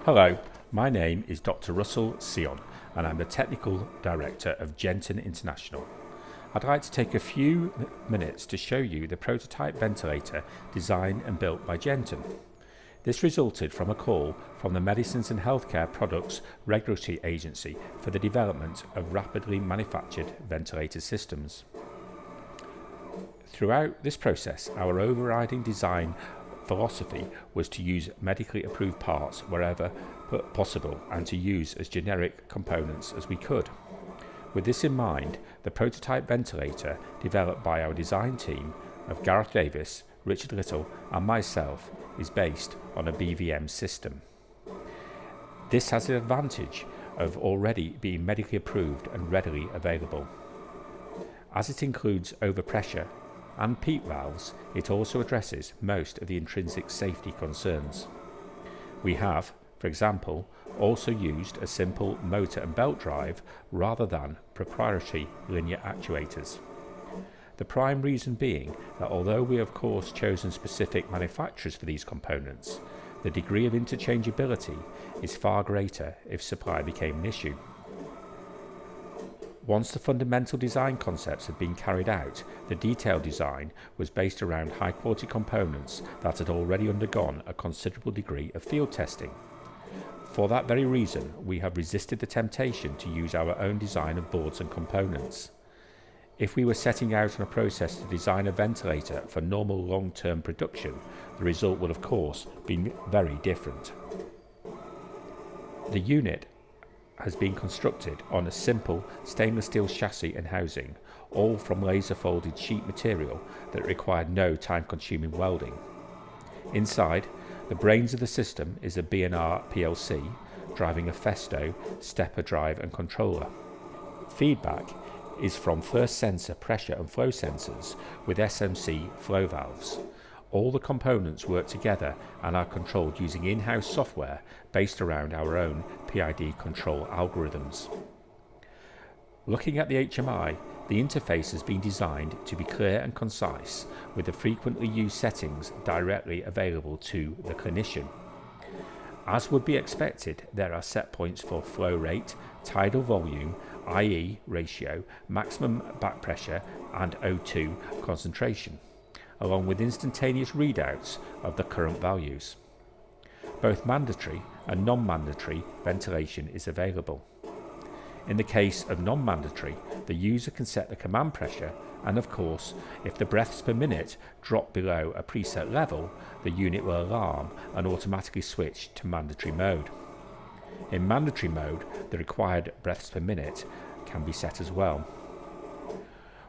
Hello, my name is Dr. Russell Sion and I'm the Technical Director of Genton International. I'd like to take a few minutes to show you the prototype ventilator designed and built by Genton. This resulted from a call from the Medicines and Healthcare Products Regulatory Agency for the development of rapidly manufactured ventilator systems. Throughout this process, our overriding design philosophy was to use medically approved parts wherever possible and to use as generic components as we could. With this in mind, the prototype ventilator developed by our design team of Gareth Davis, Richard Little and myself is based on a BVM system. This has the advantage of already being medically approved and readily available. As it includes overpressure and PEEP valves, it also addresses most of the intrinsic safety concerns. We have, for example, also used a simple motor and belt drive rather than proprietary linear actuators. The prime reason being that although we have of course chosen specific manufacturers for these components, the degree of interchangeability is far greater if supply became an issue. Once the fundamental design concepts had been carried out, the detailed design was based around high quality components that had already undergone a considerable degree of field testing. For that very reason, we have resisted the temptation to use our own design of boards and components. If we were setting out on a process to design a ventilator for normal long-term production, the result would of course be very different. The unit has been constructed on a simple stainless steel chassis and housing, all from laser folded sheet material that required no time-consuming welding. Inside, the brains of the system is a B&R PLC driving a Festo stepper drive and controller. Feedback is from first sensor pressure and flow sensors with SMC flow valves. All the components work together and are controlled using in-house software based around our own PID control algorithms. Looking at the HMI, the interface has been designed to be clear and concise, with the frequently used settings directly available to the clinician. As would be expected, there are set points for flow rate, tidal volume, IE ratio, maximum back pressure and O2 concentration, along with instantaneous readouts of the current values. Both mandatory and non-mandatory ventilation is available. In the case of non-mandatory, the user can set the command pressure and of course, if the breaths per minute drop below a preset level, the unit will alarm and automatically switch to mandatory mode. In mandatory mode, the required breaths per minute can be set as well.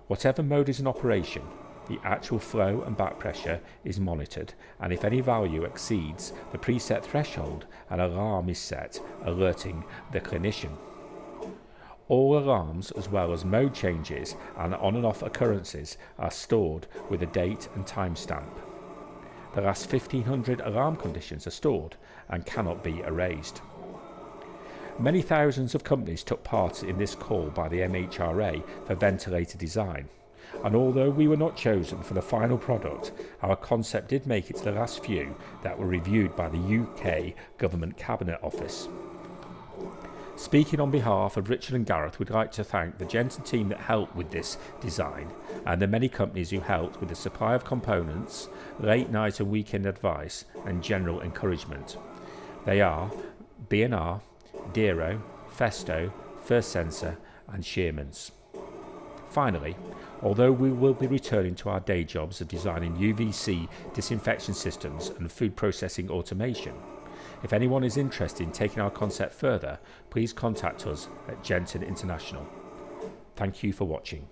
Whatever mode is in operation, the actual flow and back pressure is monitored, and if any value exceeds the preset threshold, an alarm is set alerting the clinician. All alarms as well as mode changes and on and off occurrences are stored with a date and timestamp. The last 1500 alarm conditions are stored and cannot be erased. Many thousands of companies took part in this call by the MHRA for ventilator design, and although we were not chosen for the final product, our concept did make it to the last few that were reviewed by the UK Government Cabinet Office. Speaking on behalf of Richard and Gareth, we'd like to thank the Genton team that helped with this design and the many companies who helped with the supply of components, late night and weekend advice and general encouragement. They are B&R, Dero, Festo, First Sensor and Shearmans. Finally, although we will be returning to our day jobs of designing UVC disinfection systems and food processing automation, if anyone is interested in taking our concept further, please contact us at Genton International. Thank you for watching.